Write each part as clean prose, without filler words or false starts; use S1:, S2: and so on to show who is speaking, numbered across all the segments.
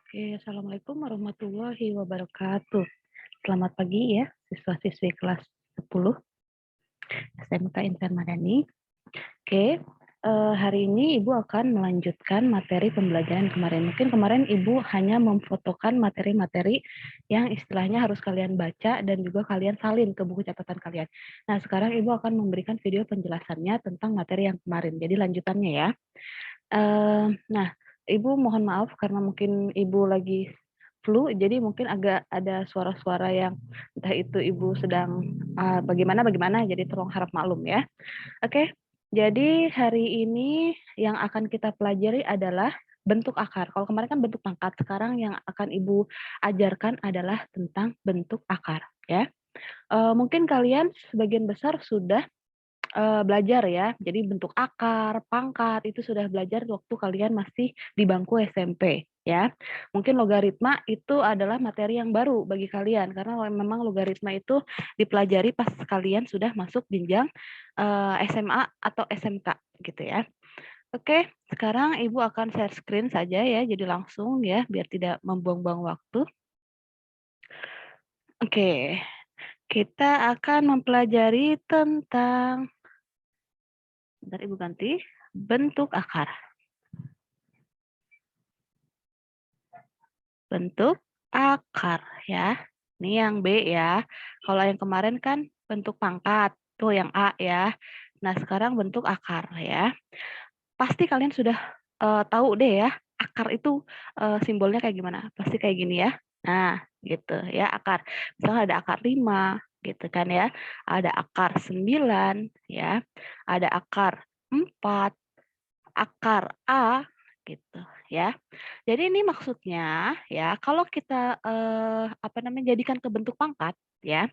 S1: Oke, Assalamualaikum warahmatullahi wabarakatuh. Selamat pagi ya, siswa-siswi kelas 10 SMK Insan Madani. Oke, hari ini Ibu akan melanjutkan materi pembelajaran kemarin. Mungkin kemarin Ibu hanya memfotokan materi-materi yang istilahnya harus kalian baca dan juga kalian salin ke buku catatan kalian. Nah, sekarang Ibu akan memberikan video penjelasannya tentang materi yang kemarin. Jadi lanjutannya ya. Nah, Ibu mohon maaf karena mungkin Ibu lagi flu, jadi mungkin agak ada suara-suara yang entah itu Ibu sedang bagaimana, jadi tolong harap maklum ya. Oke, jadi hari ini yang akan kita pelajari adalah bentuk akar. Kalau kemarin kan bentuk pangkat, sekarang yang akan Ibu ajarkan adalah tentang bentuk akar ya. Mungkin kalian sebagian besar sudah belajar ya. Jadi bentuk akar, pangkat itu sudah belajar waktu kalian masih di bangku SMP ya. Mungkin logaritma itu adalah materi yang baru bagi kalian karena memang logaritma itu dipelajari pas kalian sudah masuk jenjang SMA atau SMK gitu ya. Oke, sekarang Ibu akan share screen saja ya, jadi langsung ya biar tidak membuang-buang waktu. Oke, kita akan mempelajari tentang bentar Ibu ganti bentuk akar. Bentuk akar ya. Ini yang B ya. Kalau yang kemarin kan bentuk pangkat, tuh yang A ya. Nah, sekarang bentuk akar ya. Pasti kalian sudah tahu deh ya, akar itu simbolnya kayak gimana? Pasti kayak gini ya. Nah, gitu ya akar. Misalnya ada akar 5 gitu kan ya. Ada akar 9 ya. Ada akar 4, akar A gitu ya. Jadi ini maksudnya ya, kalau kita jadikan ke bentuk pangkat ya,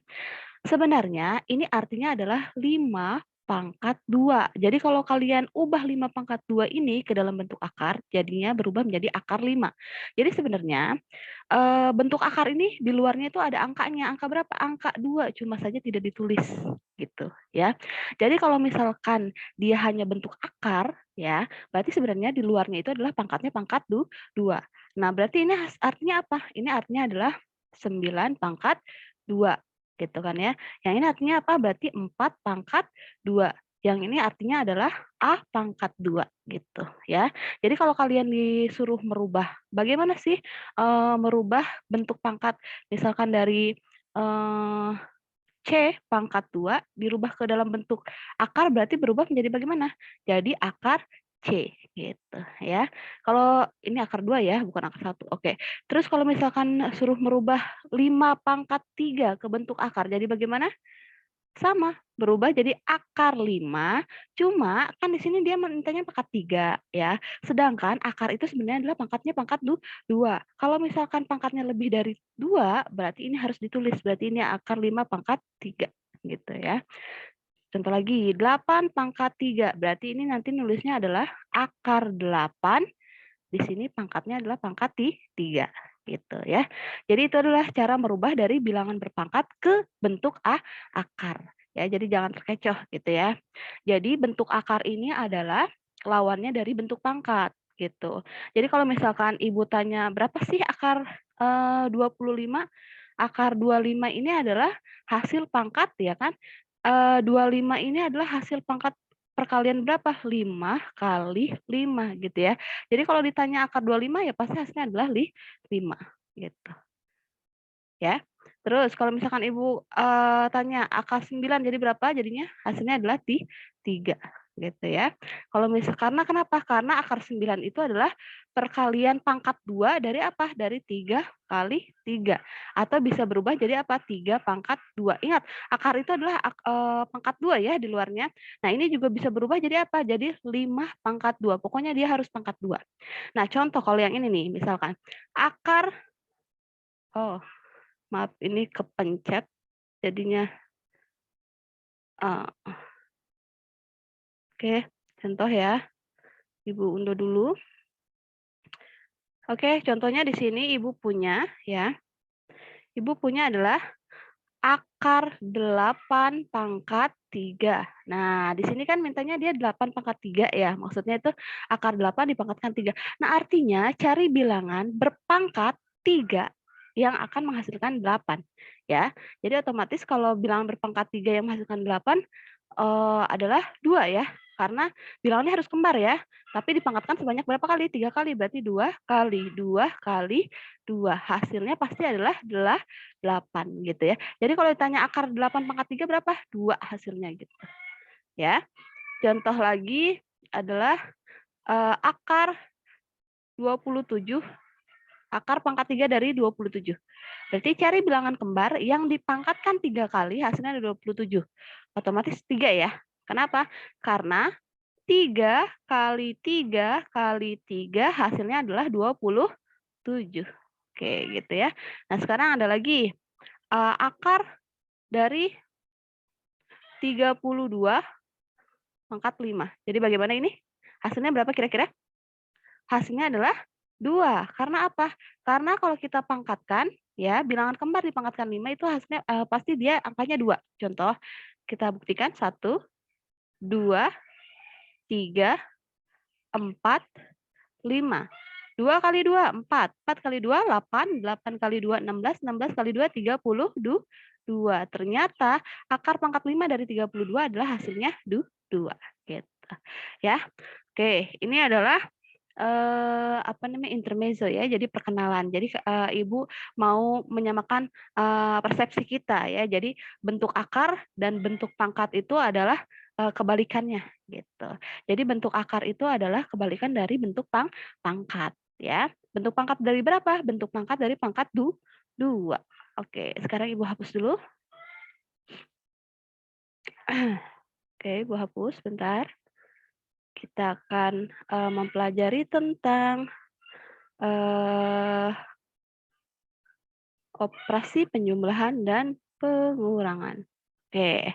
S1: sebenarnya ini artinya adalah 5 pangkat 2. Jadi kalau kalian ubah 5 pangkat 2 ini ke dalam bentuk akar, jadinya berubah menjadi akar 5. Jadi sebenarnya bentuk akar ini di luarnya itu ada angkanya. Angka berapa? Angka 2, cuma saja tidak ditulis gitu ya. Jadi kalau misalkan dia hanya bentuk akar ya, berarti sebenarnya di luarnya itu adalah pangkatnya pangkat 2. Nah, berarti ini artinya apa? Ini artinya adalah 9 pangkat 2 gitu kan ya. Yang ini artinya apa? Berarti 4 pangkat 2. Yang ini artinya adalah A pangkat 2 gitu ya. Jadi kalau kalian disuruh merubah, bagaimana sih merubah bentuk pangkat? Misalkan dari eee, C pangkat 2 dirubah ke dalam bentuk akar berarti berubah menjadi bagaimana? Jadi akar C gitu ya. Kalau ini akar 2 ya, bukan akar 1. Oke. Terus kalau misalkan suruh merubah 5 pangkat 3 ke bentuk akar jadi bagaimana? Sama, berubah jadi akar 5, cuma kan di sini dia mintanya pangkat 3 ya, sedangkan akar itu sebenarnya adalah pangkatnya pangkat 2. Kalau misalkan pangkatnya lebih dari 2, berarti ini harus ditulis, berarti ini akar 5 pangkat 3 gitu ya. Contoh lagi, 8 pangkat 3, berarti ini nanti nulisnya adalah akar 8, di sini pangkatnya adalah pangkat 3 gitu ya. Jadi itu adalah cara merubah dari bilangan berpangkat ke bentuk akar. Ya, jadi jangan terkecoh gitu ya. Jadi bentuk akar ini adalah lawannya dari bentuk pangkat gitu. Jadi kalau misalkan Ibu tanya berapa sih akar 25? Akar 25 ini adalah hasil pangkat ya kan. 25 ini adalah hasil pangkat perkalian berapa? 5 kali 5 gitu ya. Jadi kalau ditanya akar 25 ya pasti hasilnya adalah 5 gitu. Ya. Terus kalau misalkan Ibu, tanya akar 9 jadi berapa jadinya? Hasilnya adalah 3 gitu ya. Kalau karena kenapa? Karena akar 9 itu adalah perkalian pangkat 2 dari apa? Dari 3 kali 3 atau bisa berubah jadi apa? 3 pangkat 2. Ingat, akar itu adalah pangkat 2 ya di luarnya. Nah, ini juga bisa berubah jadi apa? Jadi 5 pangkat 2. Pokoknya dia harus pangkat 2. Nah, contoh kalau yang ini nih, misalkan akar oh maaf ini kepencet jadinya, eee, oke contoh ya, Ibu unduh dulu. Oke contohnya di sini Ibu punya ya, Ibu punya adalah akar 8 pangkat 3. Nah, di sini kan mintanya dia 8 pangkat 3 ya, maksudnya itu akar 8 dipangkatkan 3. Nah, artinya cari bilangan berpangkat 3 yang akan menghasilkan 8, ya. Jadi otomatis kalau bilangan berpangkat 3 yang menghasilkan 8, adalah 2 ya, karena bilangannya harus kembar ya, tapi dipangkatkan sebanyak berapa kali? 3 kali, berarti 2 kali 2 kali 2, hasilnya pasti adalah 8 gitu ya. Jadi kalau ditanya akar 8 pangkat 3 berapa? 2 hasilnya gitu ya. Contoh lagi adalah akar 27, akar pangkat 3 dari 27. Berarti cari bilangan kembar yang dipangkatkan 3 kali hasilnya ada 27. Otomatis 3 ya. Kenapa? Karena 3 kali 3 kali 3 hasilnya adalah 27. Oke gitu ya. Nah sekarang ada lagi akar dari 32 pangkat 5. Jadi bagaimana ini? Hasilnya berapa kira-kira? Hasilnya adalah 2. Karena apa? Karena kalau kita pangkatkan, ya bilangan kembar dipangkatkan 5 itu hasilnya pasti dia angkanya 2. Contoh, kita buktikan 1, 2, 3, 4, 5. 2 kali 2, 4. 4 kali 2, 8. 8 kali 2, 16. 16 kali 2, 32. Ternyata akar pangkat 5 dari 32 adalah hasilnya 2. Gitu. Ya. Oke, ini adalah apa namanya, intermezzo ya, jadi perkenalan. Jadi, Ibu mau menyamakan, persepsi kita ya. Jadi bentuk akar dan bentuk pangkat itu adalah, kebalikannya gitu. Jadi bentuk akar itu adalah kebalikan dari bentuk pangkat ya. Bentuk pangkat dari berapa? Bentuk pangkat dari pangkat 2. Oke, sekarang Ibu hapus dulu. Oke, Ibu hapus bentar. Kita akan, mempelajari tentang operasi penjumlahan dan pengurangan. Oke,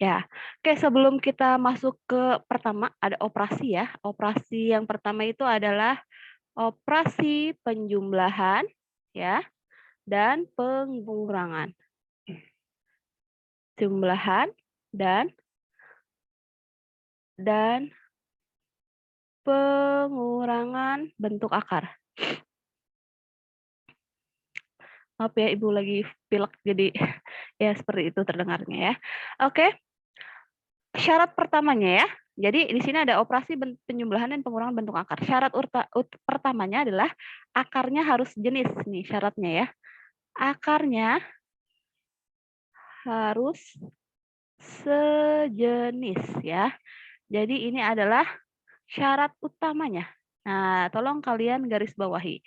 S1: ya. Oke, sebelum kita masuk ke pertama, ada operasi ya. Operasi yang pertama itu adalah operasi penjumlahan ya dan pengurangan. Jumlahan dan pengurangan bentuk akar. Maaf ya, Ibu lagi pilek jadi ya seperti itu terdengarnya ya. Oke, syarat pertamanya ya. Jadi di sini ada operasi penjumlahan dan pengurangan bentuk akar. Syarat pertamanya adalah akarnya harus jenis nih syaratnya ya. Akarnya harus sejenis ya. Jadi ini adalah syarat utamanya. Nah, tolong kalian garis bawahi.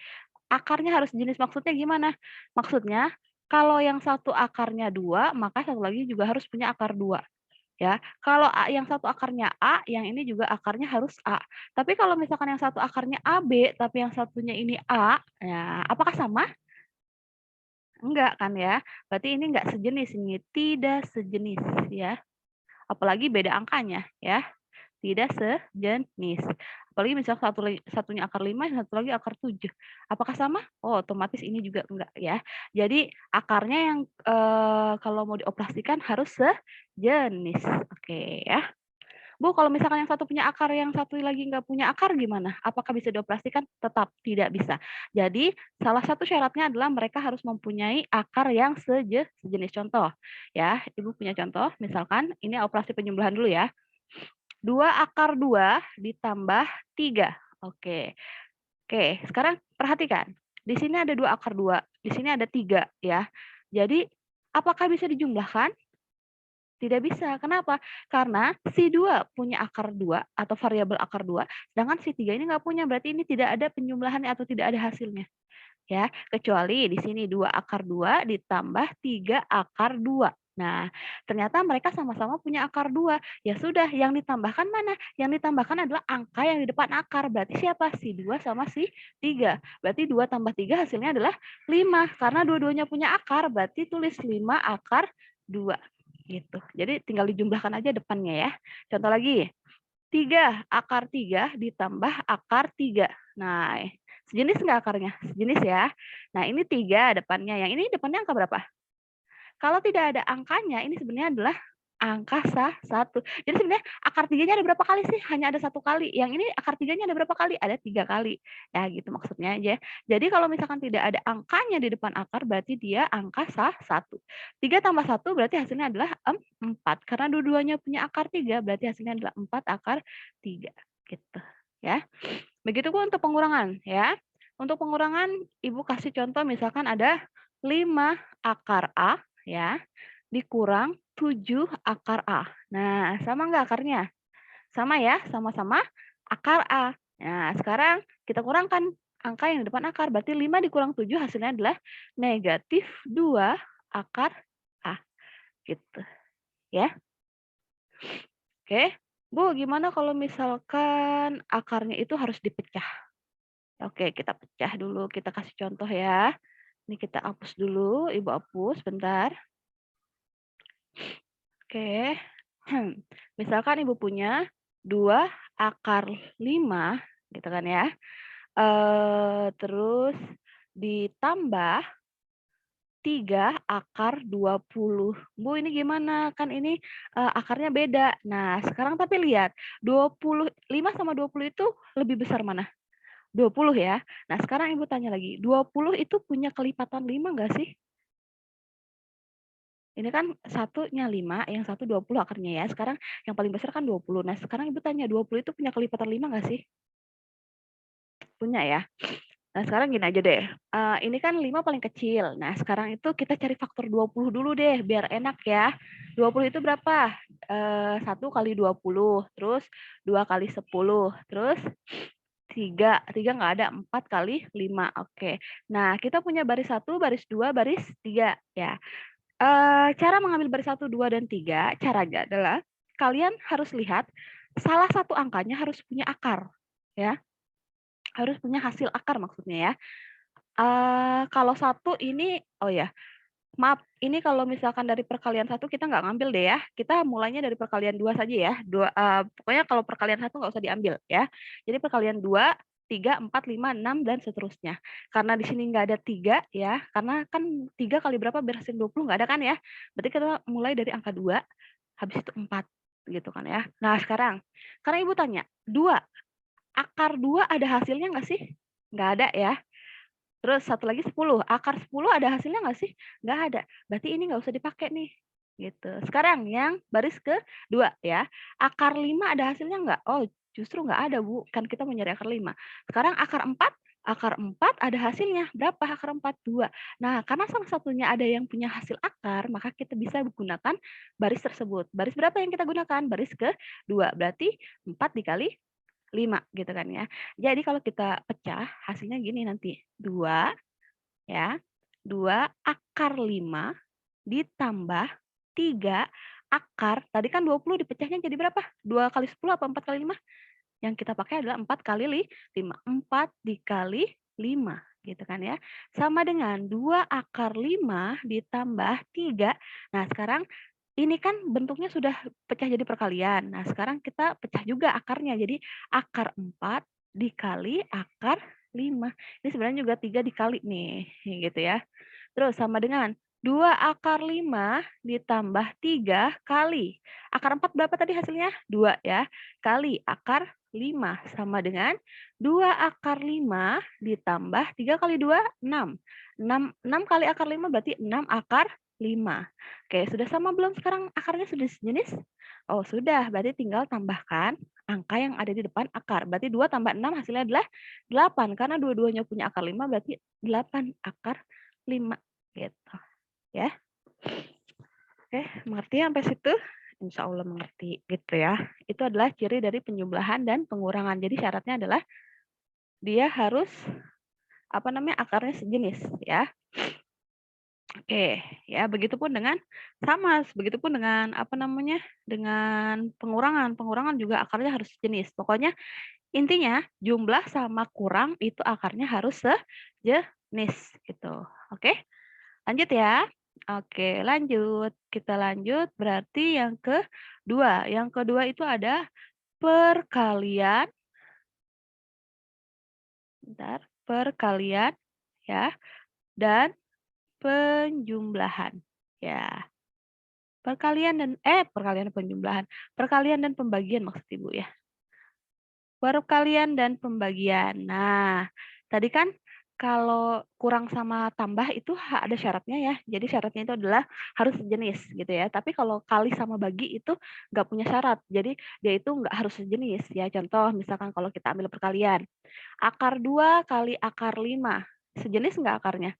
S1: Akarnya harus jenis maksudnya gimana? Maksudnya kalau yang satu akarnya 2, maka satu lagi juga harus punya akar 2. Ya, kalau yang satu akarnya A, yang ini juga akarnya harus A. Tapi kalau misalkan yang satu akarnya AB, tapi yang satunya ini A, ya apakah sama? Enggak kan ya. Berarti ini enggak sejenis ini, tidak sejenis ya. Apalagi beda angkanya ya. Tidak sejenis. Apalagi misal satunya akar 5, yang satu lagi akar 7. Apakah sama? Oh, otomatis ini juga enggak ya. Jadi akarnya yang kalau mau dioperasikan harus sejenis. Oke ya. Bu, kalau misalkan yang satu punya akar, yang satu lagi nggak punya akar gimana? Apakah bisa dioperasikan? Tetap tidak bisa. Jadi, salah satu syaratnya adalah mereka harus mempunyai akar yang sejenis. Contoh, ya, Ibu punya contoh, misalkan ini operasi penjumlahan dulu ya. 2 akar 2 ditambah 3. Oke. Oke, sekarang perhatikan. Di sini ada 2 akar 2, di sini ada 3 ya. Jadi, apakah bisa dijumlahkan? Tidak bisa. Kenapa? Karena si 2 punya akar 2 atau variabel akar 2, sedangkan si 3 ini nggak punya, berarti ini tidak ada penjumlahannya atau tidak ada hasilnya. Ya, kecuali di sini 2 akar 2 ditambah 3 akar 2. Nah, ternyata mereka sama-sama punya akar 2. Ya sudah, yang ditambahkan mana? Yang ditambahkan adalah angka yang di depan akar. Berarti siapa? Si 2 sama si 3. Berarti 2 tambah 3 hasilnya adalah 5. Karena dua-duanya punya akar, berarti tulis 5 akar 2. Gitu. Jadi tinggal dijumlahkan aja depannya ya. Contoh lagi. 3 akar 3 ditambah akar 3. Nah, sejenis nggak akarnya? Sejenis ya. Nah, ini 3 depannya. Yang ini depannya angka berapa? Kalau tidak ada angkanya, ini sebenarnya adalah angka satu. Jadi sebenarnya akar tiganya ada berapa kali sih? Hanya ada satu kali. Yang ini akar tiganya ada berapa kali? Ada 3 kali. Ya gitu maksudnya aja. Jadi kalau misalkan tidak ada angkanya di depan akar, berarti dia angka satu. 3 tambah satu berarti hasilnya adalah 4. Karena dua-duanya punya akar 3, berarti hasilnya adalah 4 akar 3. Gitu ya. Begitupun untuk pengurangan ya. Untuk pengurangan Ibu kasih contoh misalkan ada 5 akar A ya, dikurang 7 akar A. Nah, sama nggak akarnya? Sama ya, sama-sama akar A. Nah, sekarang kita kurangkan angka yang di depan akar, berarti 5 dikurang 7 hasilnya adalah negatif 2 akar A. Gitu ya. Oke. Bu, gimana kalau misalkan akarnya itu harus dipecah? Oke, kita pecah dulu, kita kasih contoh ya. Ini kita hapus dulu, Ibu hapus bentar. Oke. Misalkan Ibu punya 2 akar 5, gitu kan ya. Terus ditambah 3 akar 20. Bu, ini gimana? Kan ini, akarnya beda. Nah, sekarang tapi lihat, 25 sama 20 itu lebih besar mana? 20 ya. Nah, sekarang Ibu tanya lagi, 20 itu punya kelipatan 5 nggak sih? Ini kan satunya 5, yang satu 20 akarnya ya. Sekarang yang paling besar kan 20. Nah, sekarang Ibu tanya 20 itu punya kelipatan 5 nggak sih? Punya ya. Nah, sekarang gini aja deh, ini kan 5 paling kecil. Nah, sekarang itu kita cari faktor 20 dulu deh, biar enak ya. 20 itu berapa? 1 kali 20, terus 2 kali 10, terus 3 nggak ada, 4 kali 5, oke. Nah, kita punya baris 1, baris 2, baris 3 ya. Cara mengambil baris 1, 2, dan 3, caranya adalah kalian harus lihat salah satu angkanya harus punya akar, ya. Harus punya hasil akar maksudnya ya. Kalau satu ini oh ya, maaf, ini kalau misalkan dari perkalian satu kita nggak ngambil deh ya. Kita mulainya dari perkalian 2 saja ya. Pokoknya kalau perkalian satu nggak usah diambil ya. Jadi perkalian 2, 3, 4, 5, 6, dan seterusnya. Karena di sini nggak ada 3 ya, karena kan 3 kali berapa biar hasil 20 nggak ada kan ya. Berarti kita mulai dari angka 2, habis itu 4 gitu kan ya. Nah sekarang, karena Ibu tanya, 2, akar 2 ada hasilnya nggak sih? Nggak ada ya. Terus satu lagi 10, akar 10 ada hasilnya nggak sih? Nggak ada, berarti ini nggak usah dipakai nih, gitu. Sekarang yang baris kedua ya, akar 5 ada hasilnya nggak? Oh, justru nggak ada Bu, kan kita mau nyari akar 5. Sekarang akar 4 ada hasilnya, berapa akar 4? 2. Nah, karena salah satunya ada yang punya hasil akar, maka kita bisa gunakan baris tersebut. Baris berapa yang kita gunakan? Baris kedua, berarti 4 dikali 5 gitu kan ya. Jadi kalau kita pecah hasilnya gini nanti, 2 ya, 2 akar 5 ditambah 3 akar, tadi kan 20 dipecahnya jadi berapa? 2 kali 10 apa 4 kali 5? Yang kita pakai adalah 4 kali 5. 4 dikali 5 gitu kan ya. Sama dengan 2 akar 5 ditambah 3. Nah sekarang ini kan bentuknya sudah pecah jadi perkalian. Nah sekarang kita pecah juga akarnya. Jadi akar 4 dikali akar 5. Ini sebenarnya juga 3 dikali nih gitu ya. Terus sama dengan 2 akar 5 ditambah 3 kali. Akar 4 berapa tadi hasilnya? 2 ya. Kali akar 5 sama dengan 2 akar 5 ditambah 3 kali 2, 6. 6 kali akar 5 berarti 6 akar 5. Oke, sudah sama belum sekarang akarnya sudah sejenis? Oh, sudah. Berarti tinggal tambahkan angka yang ada di depan akar. Berarti 2 tambah 6 hasilnya adalah 8. Karena dua-duanya punya akar 5 berarti 8 akar 5. Gitu, ya. Oke, mengerti sampai situ? Insya Allah mengerti, gitu ya. Itu adalah ciri dari penjumlahan dan pengurangan. Jadi syaratnya adalah dia harus akarnya sejenis, ya. Oke, ya begitupun dengan begitupun dengan dengan pengurangan. Pengurangan juga akarnya harus sejenis. Pokoknya intinya jumlah sama kurang itu akarnya harus sejenis, gitu. Oke? Lanjut ya. Oke, lanjut. Kita lanjut berarti yang kedua. Yang kedua itu ada perkalian, perkalian ya, dan penjumlahan. Ya, perkalian dan penjumlahan. Perkalian dan pembagian maksud Ibu ya. Perkalian dan pembagian. Nah, tadi kan kalau kurang sama tambah itu ada syaratnya ya. Jadi syaratnya itu adalah harus sejenis gitu ya. Tapi kalau kali sama bagi itu nggak punya syarat. Jadi dia itu nggak harus sejenis ya. Contoh misalkan kalau kita ambil perkalian. Akar 2 kali akar 5. Sejenis nggak akarnya?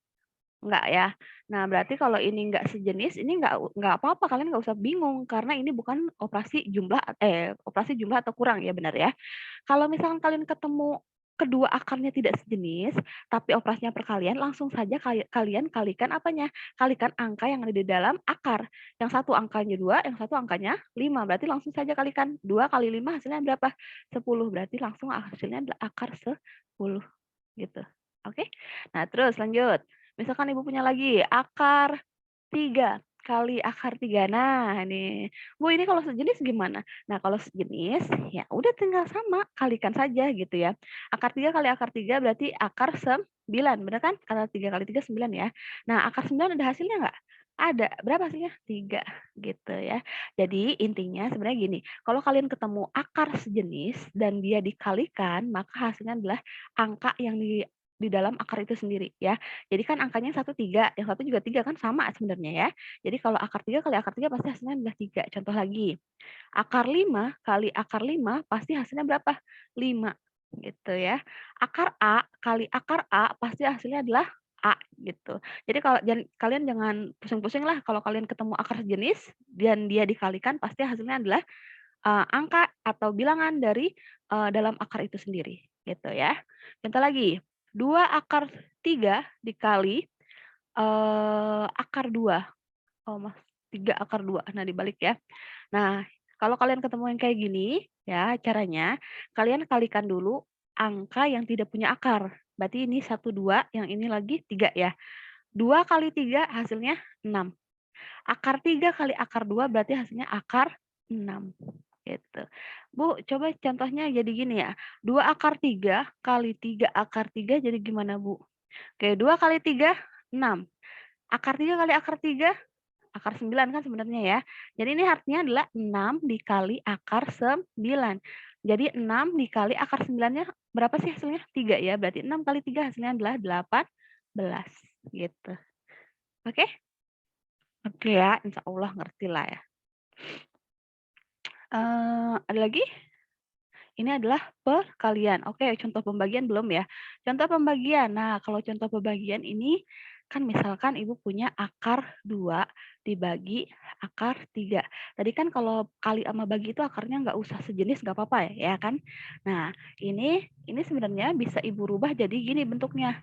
S1: Enggak ya. Nah, berarti kalau ini enggak sejenis, ini enggak apa-apa, kalian enggak usah bingung karena ini bukan operasi jumlah atau kurang ya, benar ya. Kalau misalkan kalian ketemu kedua akarnya tidak sejenis, tapi operasinya perkalian, langsung saja kalian kalikan apanya? Kalikan angka yang ada di dalam akar. Yang satu angkanya 2, yang satu angkanya 5. Berarti langsung saja kalikan 2 kali 5 hasilnya berapa? 10. Berarti langsung hasilnya adalah akar 10 gitu. Oke. Nah, terus lanjut. Misalkan Ibu punya lagi akar 3 kali akar 3. Nah, ini. Bu, ini kalau sejenis gimana? Nah, kalau sejenis, ya udah tinggal sama, kalikan saja gitu ya. Akar 3 kali akar 3 berarti akar 9, benar kan? Karena 3 kali 3 9 ya. Nah, akar 9 ada hasilnya nggak? Ada. Berapa hasilnya? 3 gitu ya. Jadi intinya sebenarnya gini, kalau kalian ketemu akar sejenis dan dia dikalikan, maka hasilnya adalah angka yang di dalam akar itu sendiri ya. Jadi kan angkanya yang satu 3, yang satu juga 3 kan sama sebenarnya ya. Jadi kalau akar 3 kali akar 3 pasti hasilnya adalah 3. Contoh lagi, akar 5 kali akar 5 pasti hasilnya berapa? 5 gitu ya. Akar A kali akar A pasti hasilnya adalah A gitu. Jadi kalau kalian jangan pusing-pusing lah kalau kalian ketemu akar sejenis dan dia dikalikan pasti hasilnya adalah angka atau bilangan dari dalam akar itu sendiri gitu ya. Contoh lagi, 2 akar 3 dikali akar 2. Oh, Mas, 3 akar 2. Nah, dibalik ya. Nah, kalau kalian ketemu yang kayak gini, ya caranya kalian kalikan dulu angka yang tidak punya akar. Berarti ini 1, 2, yang ini lagi 3 ya. 2 kali 3 hasilnya 6. Akar 3 kali akar 2 berarti hasilnya akar 6. Gitu. Bu, coba contohnya jadi gini ya. 2 akar 3 kali 3 akar 3 jadi gimana, Bu? Oke, 2 kali 3, 6. Akar 3 kali akar 3 akar 9 kan sebenarnya ya. Jadi ini artinya adalah 6 dikali akar 9. Jadi 6 dikali akar 9-nya berapa sih hasilnya? 3 ya. Berarti 6 kali 3 hasilnya adalah 18 gitu. Oke? Oke ya, insya Allah ngerti lah ya. Ada lagi? Ini adalah perkalian. Oke, contoh pembagian belum ya? Contoh pembagian. Nah, kalau contoh pembagian ini kan misalkan Ibu punya akar 2 dibagi akar 3. Tadi kan kalau kali sama bagi itu akarnya nggak usah sejenis, nggak apa-apa ya kan? Nah, ini sebenarnya bisa Ibu rubah jadi gini bentuknya.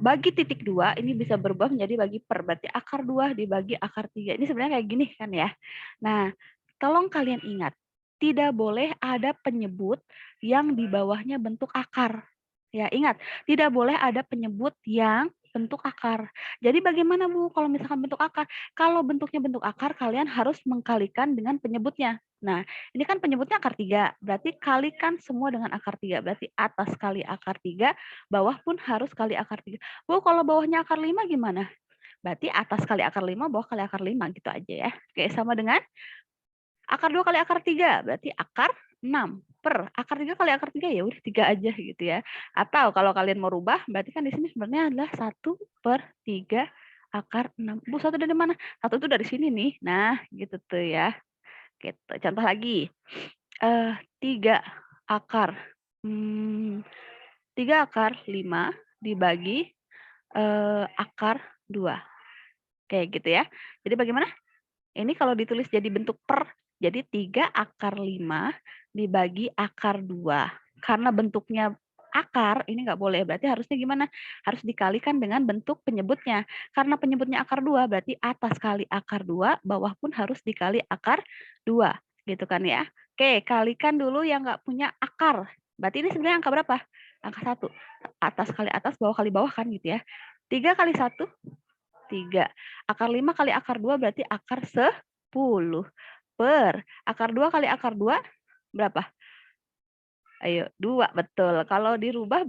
S1: Bagi titik 2 ini bisa berubah menjadi bagi per. Berarti akar 2 dibagi akar 3. Ini sebenarnya kayak gini kan ya. Nah, tolong kalian ingat, tidak boleh ada penyebut yang di bawahnya bentuk akar. Ya, ingat, tidak boleh ada penyebut yang bentuk akar. Jadi bagaimana Bu kalau misalkan bentuk akar? Kalau bentuknya bentuk akar, kalian harus mengkalikan dengan penyebutnya. Nah, ini kan penyebutnya akar 3, berarti kalikan semua dengan akar 3. Berarti atas kali akar 3, bawah pun harus kali akar 3. Bu, kalau bawahnya akar 5 gimana? Berarti atas kali akar 5, bawah kali akar 5 gitu aja ya. Oke, sama dengan akar 2 kali akar 3, berarti akar 6 per akar 3 kali akar 3 ya udah 3 aja gitu ya. Atau kalau kalian mau rubah berarti kan di sini sebenarnya adalah 1/3 akar 6. Bu, 1 dari mana? 1 itu dari sini nih. Nah, gitu tuh ya. Gitu. Contoh lagi. 3 akar 3 akar 5 dibagi akar 2. Kayak gitu ya. Jadi bagaimana? Ini kalau ditulis jadi bentuk per, jadi 3 akar 5 dibagi akar 2. Karena bentuknya akar, ini nggak boleh. Berarti harusnya gimana? Harus dikalikan dengan bentuk penyebutnya. Karena penyebutnya akar 2, berarti atas kali akar 2, bawah pun harus dikali akar 2. Gitu kan ya. Oke, kalikan dulu yang nggak punya akar. Berarti ini sebenarnya angka berapa? Angka 1. Atas kali atas, bawah kali bawah kan gitu ya. 3 kali 1, 3. Akar 5 kali akar 2 berarti akar 10. Per akar 2 kali akar 2 berapa? Ayo, 2, betul. Kalau dirubah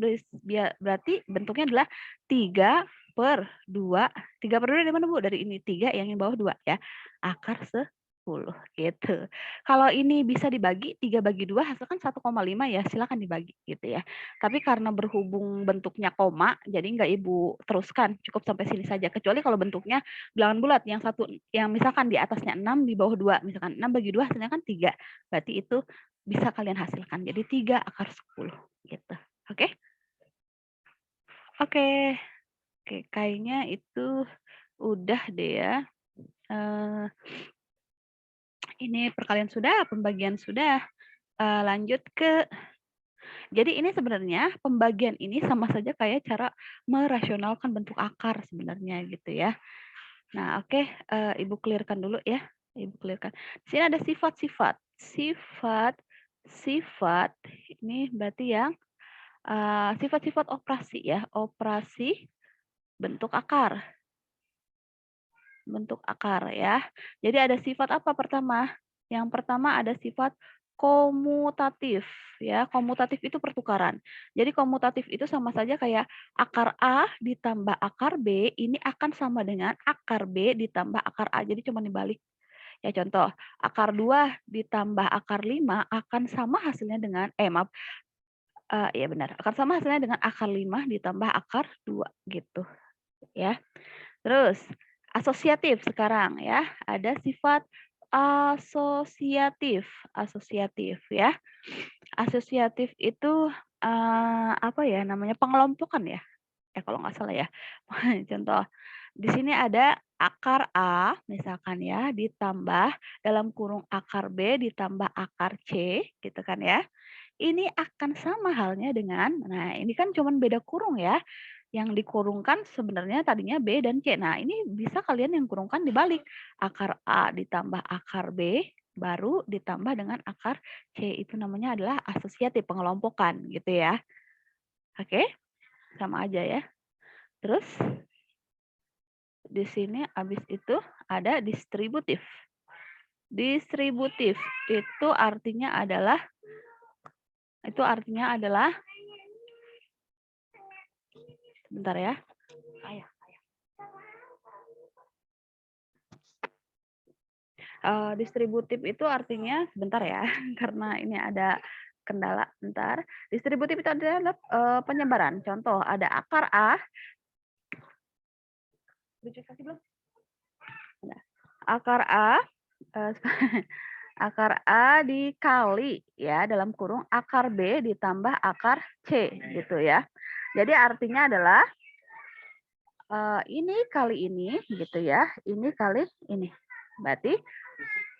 S1: berarti bentuknya adalah 3 3/2. 3/2 dari mana, Bu? Dari ini, 3 yang bawah 2 ya. Akar 10 gitu. Kalau ini bisa dibagi 3 bagi 2 hasilkan 1,5 ya, silakan dibagi gitu ya. Tapi karena berhubung bentuknya koma, jadi nggak Ibu teruskan, cukup sampai sini saja. Kecuali kalau bentuknya bilangan bulat yang satu yang misalkan di atasnya 6 di bawah 2, misalkan 6 bagi 2 hasilnya kan 3. Berarti itu bisa kalian hasilkan. Jadi 3 akar 10 gitu. Oke? Oke. Oke, kayaknya itu udah deh ya. Ini perkalian sudah, pembagian sudah. Lanjut ke jadi ini sebenarnya pembagian ini sama saja kayak cara merasionalkan bentuk akar sebenarnya gitu ya. Nah, oke, Ibu clear-kan dulu ya. Ibu clear-kan. Di sini ada sifat-sifat. Sifat ini berarti yang sifat-sifat operasi ya, operasi bentuk akar. Bentuk akar ya. Jadi ada sifat apa pertama? Yang pertama ada sifat komutatif ya. Komutatif itu pertukaran. Jadi komutatif itu sama saja kayak akar A ditambah akar B ini akan sama dengan akar B ditambah akar A. Jadi cuma dibalik. Ya contoh, akar 2 ditambah akar 5 akan sama hasilnya dengan maaf. Ya benar, akan sama hasilnya dengan akar 5 ditambah akar 2 gitu ya. Terus asosiatif sekarang ya, ada sifat asosiatif, asosiatif ya. Asosiatif itu apa ya namanya pengelompokan ya, kalau nggak salah ya. Contoh, di sini ada akar A misalkan ya ditambah dalam kurung akar B ditambah akar C gitu kan ya. Ini akan sama halnya dengan, nah ini kan cuman beda kurung ya. Yang dikurungkan sebenarnya tadinya B dan C. Nah ini bisa kalian yang kurungkan dibalik. Akar A ditambah akar B, baru ditambah dengan akar C. Itu namanya adalah asosiatif, pengelompokan gitu ya. Oke, sama aja ya. Terus di sini habis itu ada distributif. Distributif itu artinya adalah sebentar ya. Distributif itu artinya sebentar ya, karena ini ada kendala. Bentar. Distributif itu adalah penyebaran. Contoh ada akar A. Akar A akar A dikali ya dalam kurung akar B ditambah akar C gitu ya. Jadi artinya adalah ini kali ini gitu ya, ini kali ini. Berarti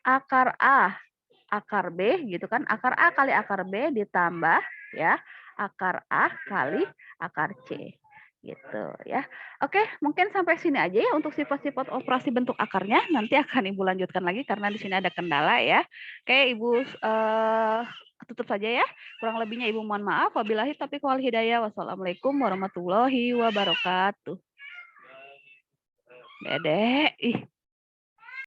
S1: akar A, akar B gitu kan, akar A kali akar B ditambah ya, akar A kali akar C gitu ya. Oke, mungkin sampai sini aja ya untuk sifat-sifat operasi bentuk akarnya. Nanti akan Ibu lanjutkan lagi karena di sini ada kendala ya. Oke, Ibu tutup saja ya. Kurang lebihnya Ibu mohon maaf. Wabillahi taufiq wal hidayah. Wassalamualaikum warahmatullahi wabarakatuh. Dedek, ih.